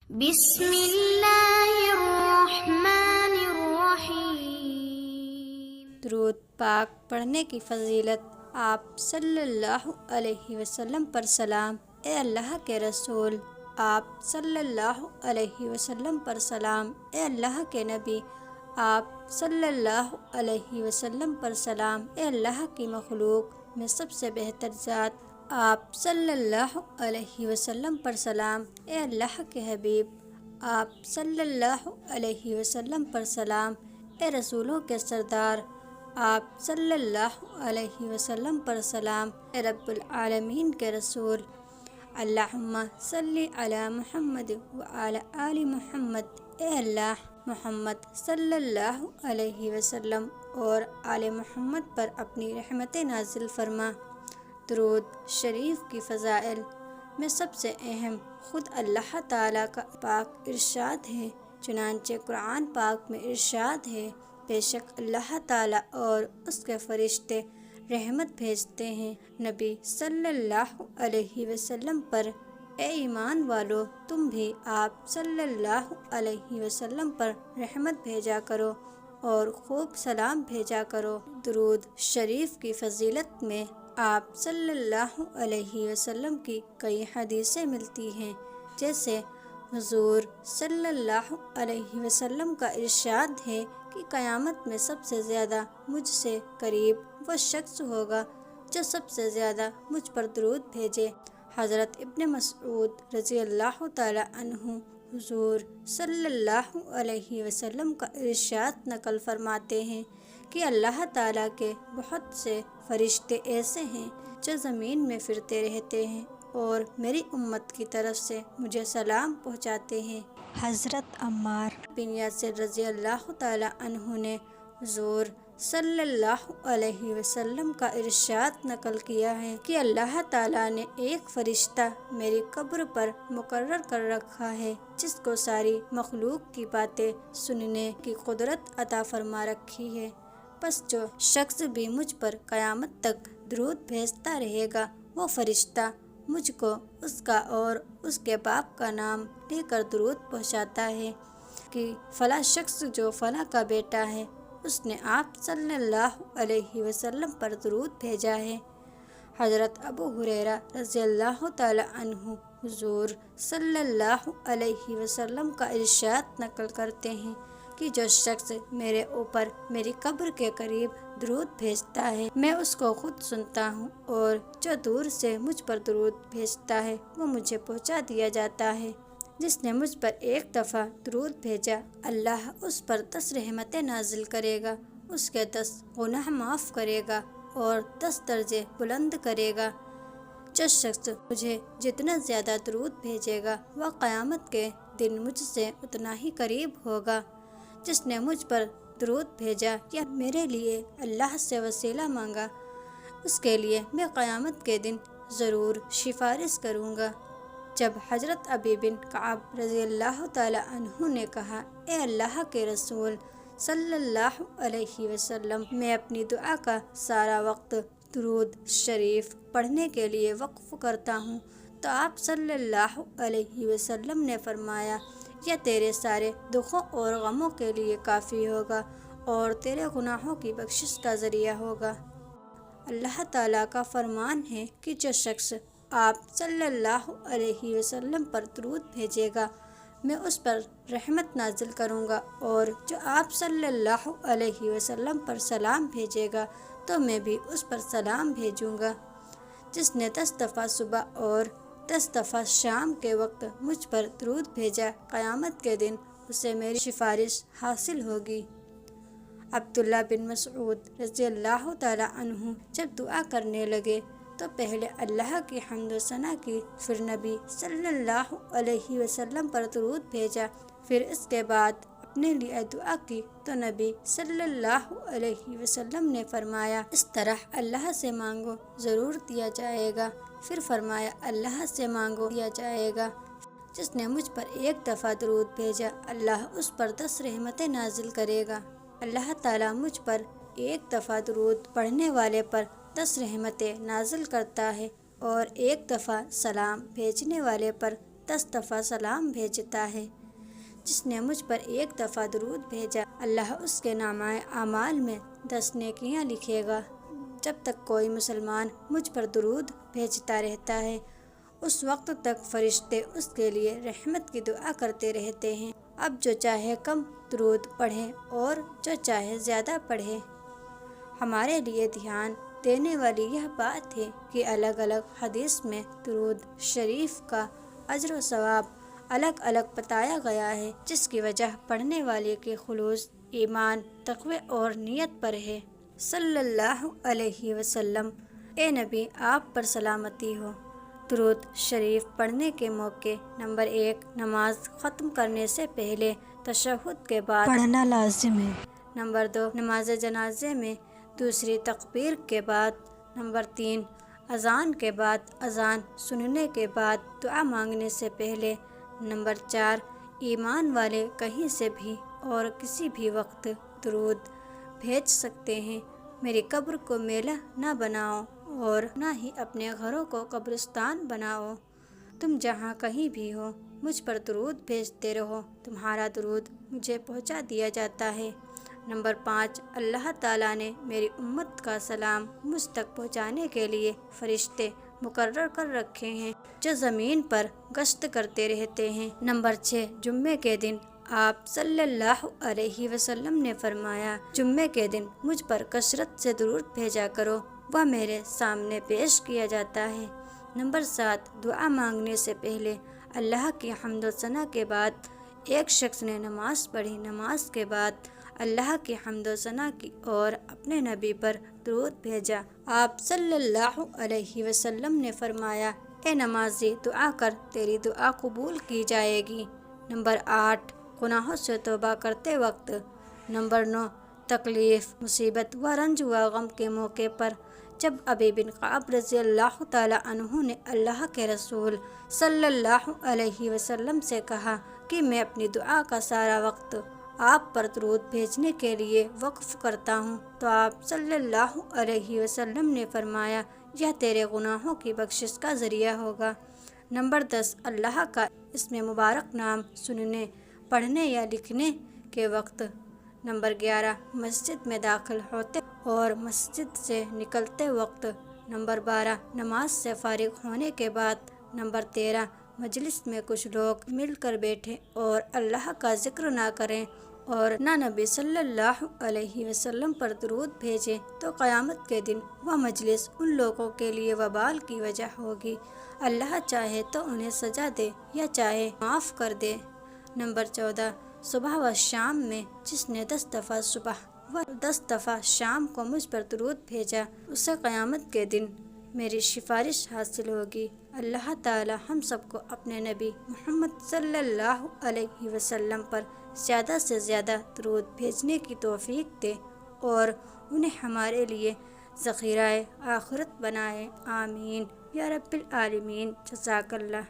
بسم اللہ الرحمن الرحیم۔ درود پاک پڑھنے کی فضیلت۔ آپ صلی اللہ علیہ وسلم پر سلام۔ اے اللہ کے رسول، آپ صلی اللہ علیہ وسلم پر سلام۔ اے اللہ کے نبی، آپ صلی اللہ علیہ وسلم پر سلام۔ اے اللہ کی مخلوق میں سب سے بہتر ذات، آپ صلی اللہ علیہ وسلم پر سلام۔ اے اللہ کے حبیب، آپ صلی اللہ علیہ وسلم پر سلام۔ اے رسولوں کے سردار، آپ صلی اللہ علیہ وسلم پر سلام۔ اے رب العالمین کے رسول، اللہم صلی علی محمد وعلی آل محمد۔ اے اللہ، محمد صلی اللہ علیہ وسلم اور آل محمد پر اپنی رحمتیں نازل فرما۔ درود شریف کی فضائل میں سب سے اہم خود اللہ تعالیٰ کا پاک ارشاد ہے۔ چنانچہ قرآن پاک میں ارشاد ہے، بے شک اللہ تعالیٰ اور اس کے فرشتے رحمت بھیجتے ہیں نبی صلی اللہ علیہ وسلم پر۔ اے ایمان والو، تم بھی آپ صلی اللہ علیہ وسلم پر رحمت بھیجا کرو اور خوب سلام بھیجا کرو۔ درود شریف کی فضیلت میں آپ صلی اللہ علیہ وسلم کی کئی حدیثیں ملتی ہیں، جیسے حضور صلی اللہ علیہ وسلم کا ارشاد ہے کہ قیامت میں سب سے زیادہ مجھ سے قریب وہ شخص ہوگا جو سب سے زیادہ مجھ پر درود بھیجے۔ حضرت ابن مسعود رضی اللہ تعالی عنہ حضور صلی اللہ علیہ وسلم کا ارشاد نقل فرماتے ہیں کہ اللہ تعالیٰ کے بہت سے فرشتے ایسے ہیں جو زمین میں پھرتے رہتے ہیں اور میری امت کی طرف سے مجھے سلام پہنچاتے ہیں۔ حضرت عمار بن یاسر رضی اللہ تعالی عنہ نے حضور صلی اللہ علیہ وسلم کا ارشاد نقل کیا ہے کہ اللہ تعالیٰ نے ایک فرشتہ میری قبر پر مقرر کر رکھا ہے جس کو ساری مخلوق کی باتیں سننے کی قدرت عطا فرما رکھی ہے۔ پس جو شخص بھی مجھ پر قیامت تک درود بھیجتا رہے گا، وہ فرشتہ مجھ کو اس کا اور اس کے باپ کا نام لے کر درود پہنچاتا ہے کہ فلاں شخص جو فلاں کا بیٹا ہے، اس نے آپ صلی اللہ علیہ وسلم پر درود بھیجا ہے۔ حضرت ابو ہریرہ رضی اللہ تعالی عنہ حضور صلی اللہ علیہ وسلم کا ارشاد نقل کرتے ہیں کہ جو شخص میرے اوپر میری قبر کے قریب درود بھیجتا ہے، میں اس کو خود سنتا ہوں، اور جو دور سے مجھ پر درود بھیجتا ہے وہ مجھے پہنچا دیا جاتا ہے۔ جس نے مجھ پر ایک دفعہ درود بھیجا، اللہ اس پر 10 رحمتیں نازل کرے گا، اس کے 10 گناہ معاف کرے گا اور 10 درجے بلند کرے گا۔ جو شخص مجھے جتنا زیادہ درود بھیجے گا، وہ قیامت کے دن مجھ سے اتنا ہی قریب ہوگا۔ جس نے مجھ پر درود بھیجا یا میرے لیے اللہ سے وسیلہ مانگا، اس کے لیے میں قیامت کے دن ضرور سفارش کروں گا۔ جب حضرت ابی بن کعب رضی اللہ تعالی عنہ نے کہا، اے اللہ کے رسول صلی اللہ علیہ وسلم، میں اپنی دعا کا سارا وقت درود شریف پڑھنے کے لیے وقف کرتا ہوں، تو آپ صلی اللہ علیہ وسلم نے فرمایا، یہ تیرے سارے دکھوں اور غموں کے لیے کافی ہوگا اور تیرے گناہوں کی بخشش کا ذریعہ ہوگا۔ اللہ تعالیٰ کا فرمان ہے کہ جو شخص آپ صلی اللہ علیہ وسلم پر درود بھیجے گا، میں اس پر رحمت نازل کروں گا، اور جو آپ صلی اللہ علیہ وسلم پر سلام بھیجے گا تو میں بھی اس پر سلام بھیجوں گا۔ جس نے 10 دفعہ صبح اور 10 دفعہ شام کے وقت مجھ پر درود بھیجا، قیامت کے دن اسے میری سفارش حاصل ہوگی۔ عبداللہ بن مسعود رضی اللہ تعالی عنہ جب دعا کرنے لگے تو پہلے اللہ کی حمد و ثنا کی، پھر نبی صلی اللہ علیہ وسلم پر درود بھیجا، پھر اس کے بعد اپنے لیے دعا کی تو نبی صلی اللہ علیہ وسلم نے فرمایا، اس طرح اللہ سے مانگو ضرور دیا جائے گا۔ پھر فرمایا، اللہ سے مانگو دیا جائے گا۔ جس نے مجھ پر ایک دفعہ درود بھیجا، اللہ اس پر 10 رحمتیں نازل کرے گا۔ اللہ تعالیٰ مجھ پر ایک دفعہ درود پڑھنے والے پر 10 رحمتیں نازل کرتا ہے اور ایک دفعہ سلام بھیجنے والے پر 10 دفعہ سلام بھیجتا ہے۔ جس نے مجھ پر 1 دفعہ درود بھیجا، اللہ اس کے نامہ اعمال میں 10 نیکیاں لکھے گا۔ جب تک کوئی مسلمان مجھ پر درود بھیجتا رہتا ہے، اس وقت تک فرشتے اس کے لیے رحمت کی دعا کرتے رہتے ہیں۔ اب جو چاہے کم درود پڑھے اور جو چاہے زیادہ پڑھے۔ ہمارے لیے دھیان دینے والی یہ بات ہے کہ الگ الگ حدیث میں درود شریف کا اجر و ثواب الگ الگ بتایا گیا ہے، جس کی وجہ پڑھنے والے کے خلوص، ایمان، تقوی اور نیت پر ہے۔ صلی اللہ علیہ وسلم۔ اے نبی، آپ پر سلامتی ہو۔ درود شریف پڑھنے کے موقع: نمبر 1، نماز ختم کرنے سے پہلے تشہد کے بعد پڑھنا لازم ہے۔ نمبر 2، نماز جنازے میں دوسری تکبیر کے بعد۔ نمبر 3، اذان کے بعد، اذان سننے کے بعد، دعا مانگنے سے پہلے۔ نمبر 4، ایمان والے کہیں سے بھی اور کسی بھی وقت درود بھیج سکتے ہیں۔ میری قبر کو میلہ نہ بناؤ اور نہ ہی اپنے گھروں کو قبرستان بناؤ۔ تم جہاں کہیں بھی ہو، مجھ پر درود بھیجتے رہو، تمہارا درود مجھے پہنچا دیا جاتا ہے۔ نمبر 5، اللہ تعالیٰ نے میری امت کا سلام مجھ تک پہنچانے کے لیے فرشتے مقرر کر رکھے ہیں جو زمین پر گشت کرتے رہتے ہیں۔ نمبر 6، جمعے کے دن آپ صلی اللہ علیہ وسلم نے فرمایا، جمعے کے دن مجھ پر کثرت سے درود بھیجا کرو، وہ میرے سامنے پیش کیا جاتا ہے۔ نمبر 7، دعا مانگنے سے پہلے اللہ کی حمد و ثنا کے بعد ایک شخص نے نماز پڑھی، نماز کے بعد اللہ کی حمد و ثنا کی اور اپنے نبی پر درود بھیجا۔ آپ صلی اللہ علیہ وسلم نے فرمایا، اے نمازی، دعا کر، تیری دعا قبول کی جائے گی۔ نمبر 8، گناہوں سے توبہ کرتے وقت۔ نمبر 9، تکلیف، مصیبت و رنج و غم کے موقع پر۔ جب ابی بن کعب رضی اللہ تعالی عنہ نے اللہ کے رسول صلی اللہ علیہ وسلم سے کہا کہ میں اپنی دعا کا سارا وقت آپ پر درود بھیجنے کے لیے وقف کرتا ہوں، تو آپ صلی اللہ علیہ وسلم نے فرمایا، یہ تیرے گناہوں کی بخشش کا ذریعہ ہوگا۔ نمبر 10، اللہ کا اسم مبارک نام سننے، پڑھنے یا لکھنے کے وقت۔ نمبر 11، مسجد میں داخل ہوتے اور مسجد سے نکلتے وقت۔ نمبر 12، نماز سے فارغ ہونے کے بعد۔ نمبر 13، مجلس میں کچھ لوگ مل کر بیٹھیں اور اللہ کا ذکر نہ کریں اور نہ نبی صلی اللہ علیہ وسلم پر درود بھیجیں تو قیامت کے دن وہ مجلس ان لوگوں کے لیے وبال کی وجہ ہوگی۔ اللہ چاہے تو انہیں سزا دے یا چاہے معاف کر دے۔ نمبر 14، صبح و شام میں جس نے 10 دفعہ صبح و 10 دفعہ شام کو مجھ پر درود بھیجا، اسے قیامت کے دن میری سفارش حاصل ہوگی۔ اللہ تعالی ہم سب کو اپنے نبی محمد صلی اللہ علیہ وسلم پر زیادہ سے زیادہ درود بھیجنے کی توفیق دے اور انہیں ہمارے لیے ذخیرہ آخرت بنائے۔ آمین یا رب العالمین۔ جزاک اللہ۔